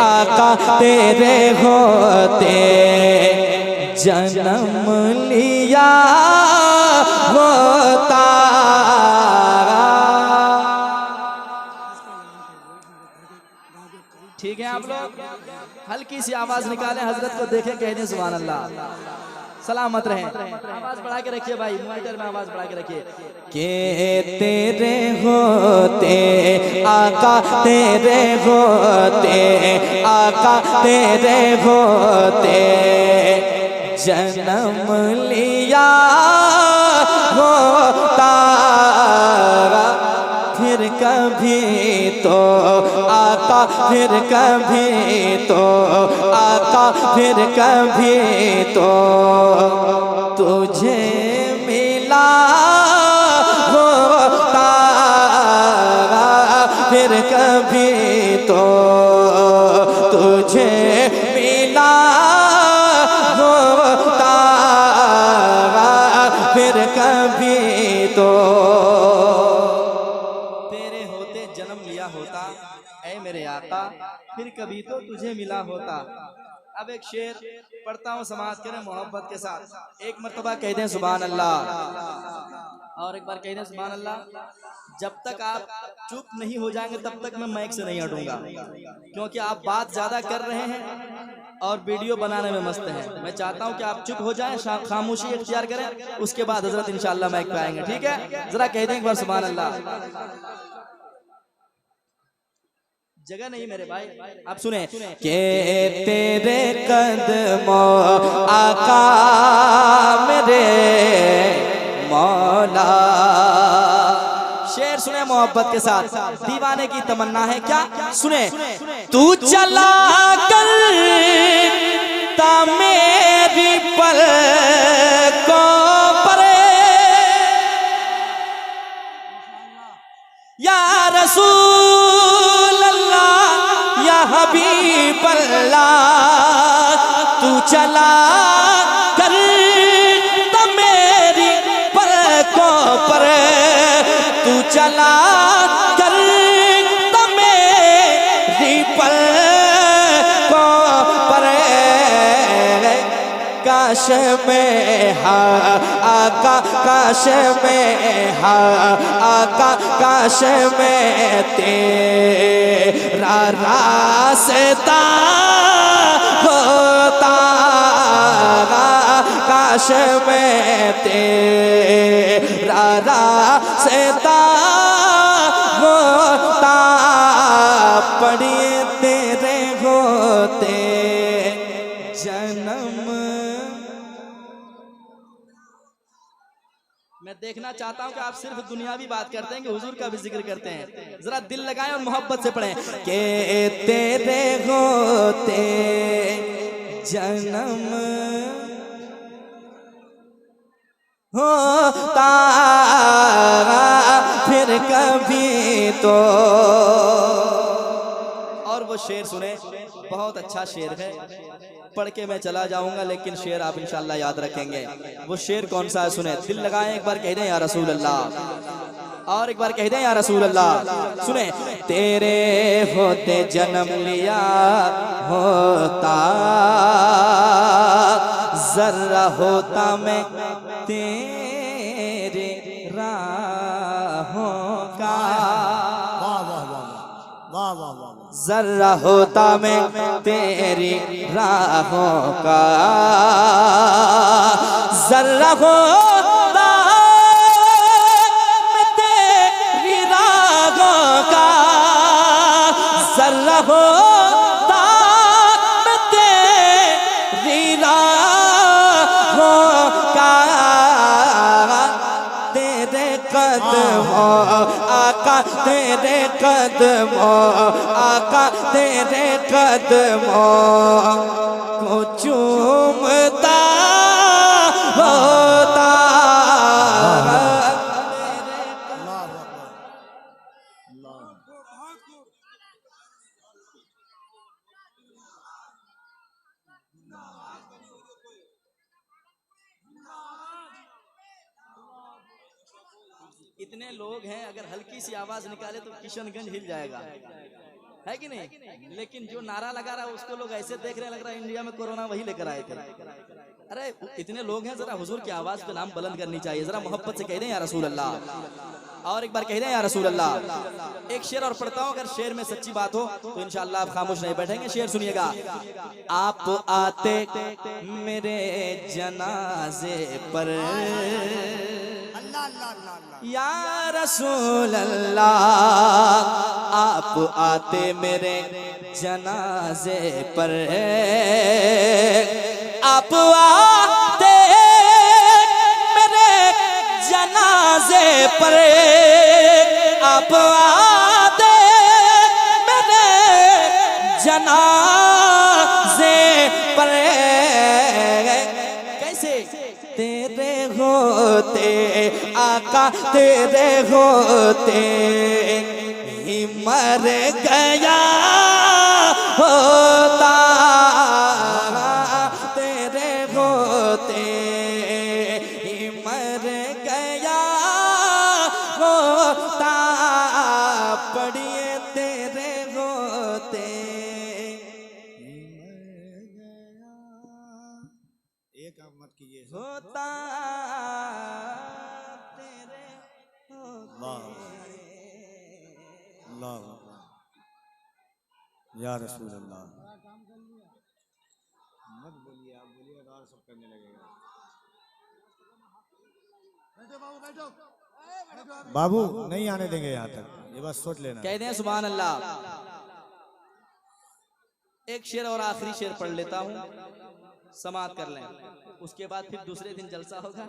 आका तेरे होते जन्म लिया होता। ठीक है, आप लोग हल्की सी आवाज निकालें, हजरत को देखें, कहने सुभान अल्लाह, सलामत रहें। आवाज बढ़ा के रखिए भाई, मॉनिटर में आवाज बढ़ा के रखिए। के तेरे होते आका तेरे होते आका तेरे होते जन्म लिया होता। फिर कभी तो आका फिर कभी तो आका फिर कभी तो तुझे मिला होता। फिर कभी तो तुझे मिला होता। फिर कभी तो तेरे होते जन्म लिया होता, ऐ मेरे आका फिर कभी तो तुझे मिला होता। अब एक शेर पढ़ता हूँ, समाज करें मोहब्बत के साथ। एक मर्तबा कह दें सुभान अल्लाह, और एक बार कह दें सुभान अल्लाह। जब तक आप चुप नहीं हो जाएंगे तब तक मैं माइक से नहीं हटूंगा, क्योंकि आप बात ज्यादा कर रहे हैं और वीडियो बनाने में मस्त हैं। मैं चाहता हूं कि आप चुप हो जाएं, खामोशी इख्तियार करें, उसके बाद हजरत इंशाअल्लाह माइक पे आएंगे। ठीक है, जरा कह दें एक बार सुभान अल्लाह। जगह नहीं मेरे भाई, आप सुने। के तेरे कदमों आका मेरे मौला। शेर सुने मोहब्बत के साथ, दीवाने की तमन्ना है क्या, सुने। तू चला कर ता मेरी पलकों पर या रसूल अल्लाह या हबीब अल्लाह। तू चला कर तो मेरी पलकों पर, तू चला कर तो मेरी पलकों पर। काश में हा आका काश में हा आका काश में तेरा रास्ता होता। काश में तेरा रास्ता होता। पढ़िए तेरे होते जन्म। मैं देखना चाहता हूं कि आप सिर्फ दुनियावी बात करते हैं कि हुजूर का भी जिक्र करते हैं। जरा दिल लगाएं और मोहब्बत से पढ़ें। के तेरे होते जन्म होता। फिर कभी तो। और वो शेर सुने, बहुत अच्छा शेर है, पढ़ के मैं चला जाऊंगा लेकिन शेर आप इंशाअल्लाह याद रखेंगे। वो शेर कौन सा है, सुने, दिल लगाएं, एक बार कह दें या रसूल अल्लाह, और एक बार कह दें या रसूल अल्लाह। सुने। तेरे होते जन्म लिया होता, जर्रा होता मैं तेरे राहों का। जर्रा होता मैं तेरी राहों का। जर्रा होता मैं तेरी राहों का। जर्रा होता मैं तेरी राहों का। तेरे कदमों आका तेरे कदमों आका तेरे कदमों को चूमता होता। इतने लोग हैं, अगर हल्की सी आवाज निकाले तो किशनगंज हिल जाएगा। है कि नहीं? लेकिन जो नारा लगा रहा है उसको लोग ऐसे देख रहे, लग रहा है इंडिया में कोरोना वही लेकर आए थे। अरे इतने लोग हैं, जरा हुजूर की आवाज पे नाम बुलंद करनी चाहिए, जरा मोहब्बत से कह दें या रसूल अल्लाह। और एक बार कह दें या रसूल अल्लाह। एक शेर और पढ़ता हूँ, अगर शेर में सच्ची बात हो तो इंशाअल्लाह आप खामोश नहीं बैठेंगे। शेर सुनिएगा। आप आते मेरे जनाजे पर या रसूल अल्लाह, आप आते मेरे जनाजे पर, आप आते मेरे जनाजे पर, आप आते मेरे जनाजे पर, कैसे तेरे होते आका, तेरे होते ही मर गया होता, तेरे होते ही मर गया होता, पढ़िए तेरे होते ही मर गया, एक मत कीजिए होता तेरे होते। अल्लाह या रसूल अल्लाह। मत बोलिए, आप बोलिए और सब करने लगेगा। बाबू नहीं आने देंगे यहाँ तक, ये बस सोच लेना। कह दें सुभान अल्लाह। एक शेर और आखिरी शेर पढ़ लेता हूँ, समाप्त कर लें, उसके बाद फिर दूसरे दिन जलसा होगा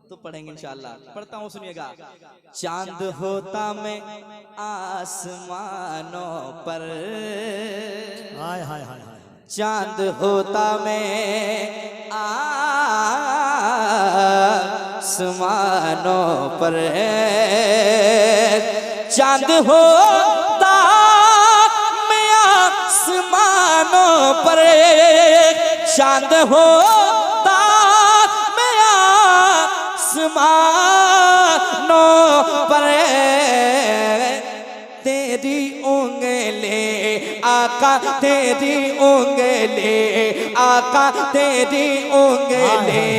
तो पढ़ेंगे इंशाअल्लाह। पढ़ता हूँ, सुनिएगा। चांद होता मैं आसमानों पर, हाय हाय हाय हाय, चांद होता मैं आसमानों पर, चांद होता मैं आसमानों पर, चांद होता मैं आसमानों पर, तेरी उंगली आका, तेरी उंगली आका, तेरी उंगली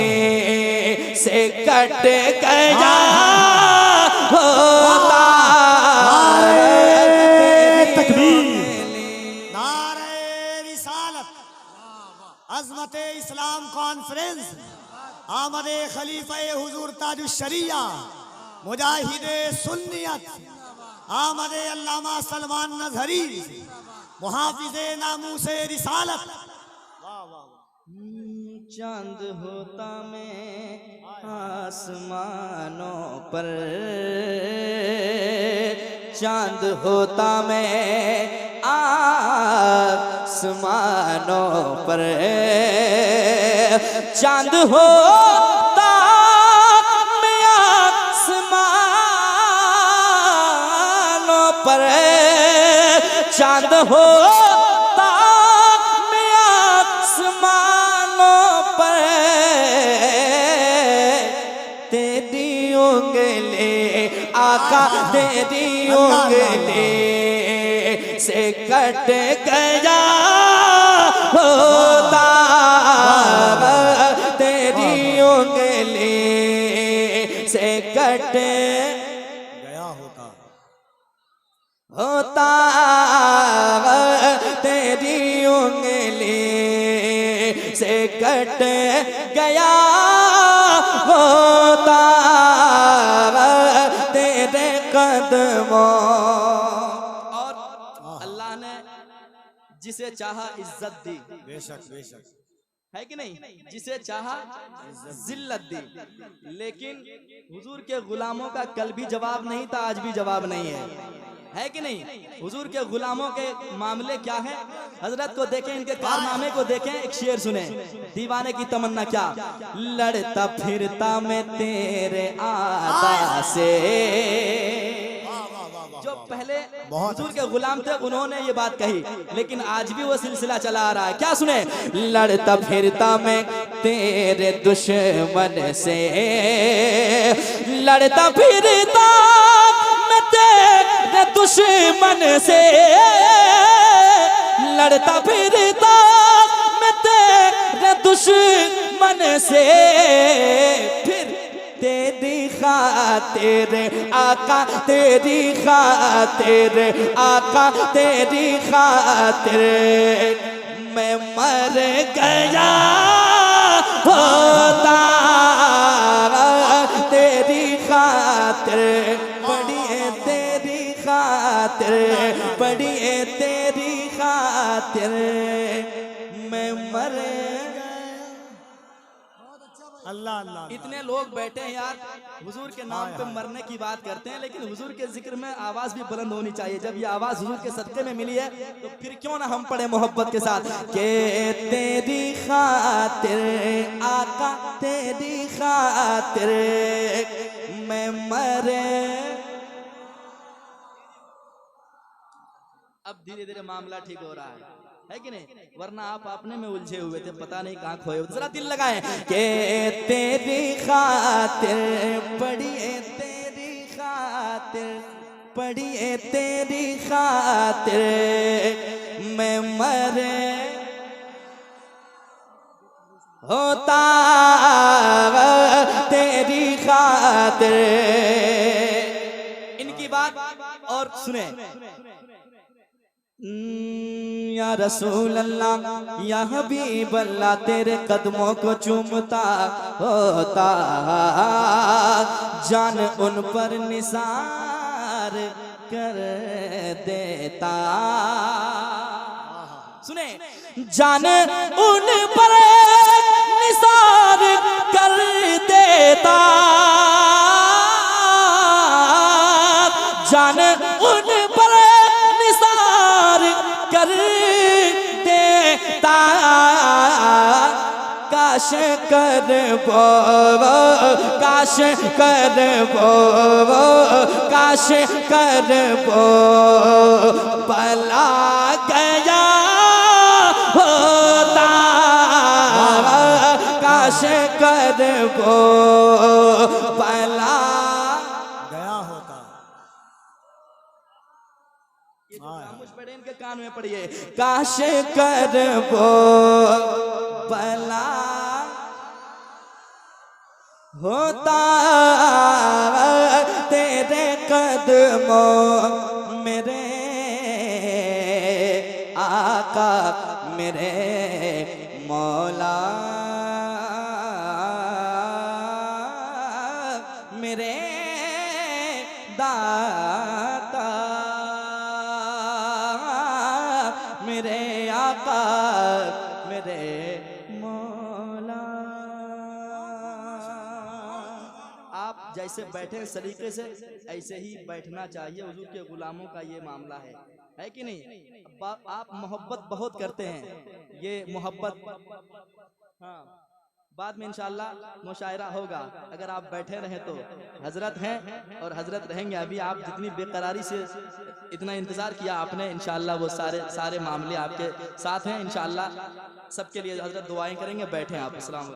से कट गया होता। तकबीर, नारे रिसालत, अज़मते इस्लाम कॉन्फ्रेंस, आमदे खलीफा हुजूर ताजुश शरिया, मुजाहिदे सुन्नियत, आमदे अल्लामा सलमान नजहरी, मुहाफिज़े नामूसे रिसालत। चांद होता मैं आसमानों पर, चांद होता मैं आसमानों पर, चांद होता मैं आसमानों पर, चांद होता मैं आसमानों पर, तेरी उंगली आका, तेरी उंगली से कट गया होता, तेरी उंगली से कट गया होता, होता, तेरी उंगली से कट गया होता, तेरे कदमों। और अल्लाह ने जिसे चाहा इज्जत दी, बेशक बेशक, है कि नहीं, जिसे चाहा जिल्लत दी, लेकिन हुजूर के गुलामों का कल भी जवाब नहीं था, आज भी जवाब नहीं है कि नहीं? हुजूर के गुलामों के मामले क्या है, हजरत को देखें, इनके कारनामे को देखें। एक शेर सुने, दीवाने की तमन्ना क्या, लड़ता फिरता मैं तेरे आका से। जो पहले हुजूर के गुलाम थे उन्होंने ये बात कही, लेकिन आज भी वो सिलसिला चला आ रहा है। क्या सुने, लड़ता फिरता मैं तेरे दुश्मन से, लड़ता फिरता मैं तेरे रे दुश्मन से लड़ता फिरता, मैं तेरे दुश्मन से, फिर तेरी खातिर आका, तेरी खातिर आका, तेरी खातिर मैं मर गया होता, तेरी खातिर पड़िए, तेरी खातिर पड़िए, तेरी खातिर मैं मर। अल्लाह अल्लाह। इतने लोग बैठे हैं यार, हुजूर के नाम पे मरने की बात करते हैं, लेकिन हुजूर के जिक्र में आवाज भी बुलंद होनी चाहिए। जब ये आवाज हुजूर के सदके में मिली है तो फिर क्यों ना हम पढ़े मोहब्बत के साथ के तेरी खातिर आका, तेरी खातिर मैं मरे। अब धीरे धीरे मामला ठीक हो रहा है कि नहीं? वरना आप अपने में उलझे हुए थे, पता नहीं कहाँ खोए हुए। जरा दिल लगाए के तेरी खातिर पड़िए, तेरी खातिर पड़िए, तेरी खातिर मैं मरे होता, तेरी खातिर। इनकी बात और सुने। या रसूल अल्लाह, या हबीब अल्लाह, तेरे कदमों को चूमता होता, जान उन पर निसार कर देता। सुने, जान उन पर निसार कर देता, जान उन पर कर देता। काश कर वो, काश कर वो, काश कर वो भला गया होता, काश कर वो भला गया होता। खामोश पड़े, इनके कान में पड़िए। काश कर वो भला होता, तेरे कदमों मेरे आका, मेरे मौला, मेरे दाता, मेरे आका, मेरे मौला। आप जैसे बैठे सलीके से ऐसे ही बैठना चाहिए। हुजूर के गुलामों का ये मामला है कि नहीं? आप मोहब्बत बहुत करते हैं, ये मोहब्बत, हाँ, बाद में इंशाअल्लाह मुशायरा होगा। अगर आप बैठे रहे तो हजरत हैं और हजरत रहेंगे। अभी आप जितनी बेकरारी से इतना इंतजार किया आपने, इंशाअल्लाह वो सारे मामले आपके साथ हैं। इंशाअल्लाह सबके लिए हजरत दुआएं करेंगे। बैठे आप। अस्सलाम वालेकुम।